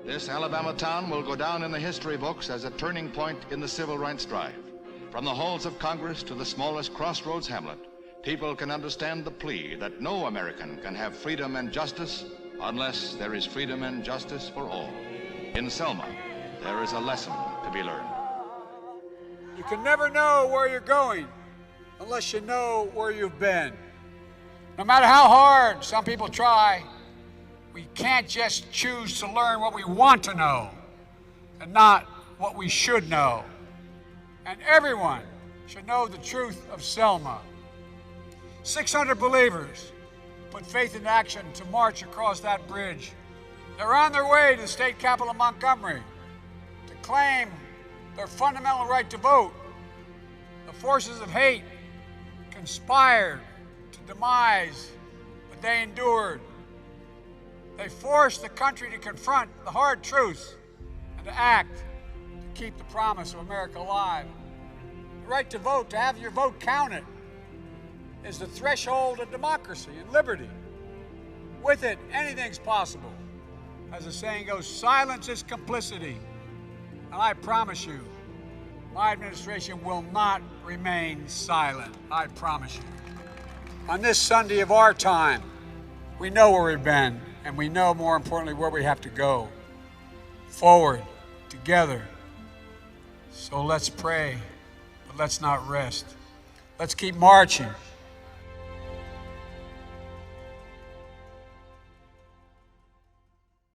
This Alabama town will go down in the history books as a turning point in the civil rights drive. From the halls of Congress to the smallest crossroads hamlet, people can understand the plea that no American can have freedom and justice unless there is freedom and justice for all. In Selma, there is a lesson to be learned. You can never know where you're going unless you know where you've been. No matter how hard some people try, we can't just choose to learn what we want to know and not what we should know. And everyone should know the truth of Selma. 600 believers put faith in action to march across that bridge. They're on their way to the state capital of Montgomery to claim their fundamental right to vote. The forces of hate conspired to demise what they endured. They forced the country to confront the hard truths and to act to keep the promise of America alive. The right to vote, to have your vote counted, is the threshold of democracy and liberty. With it, anything's possible. As the saying goes, silence is complicity. And I promise you, my administration will not remain silent. I promise you. On this Sunday of our time, we know where we've been, and we know, more importantly, where we have to go. Forward, together. So let's pray, but let's not rest. Let's keep marching.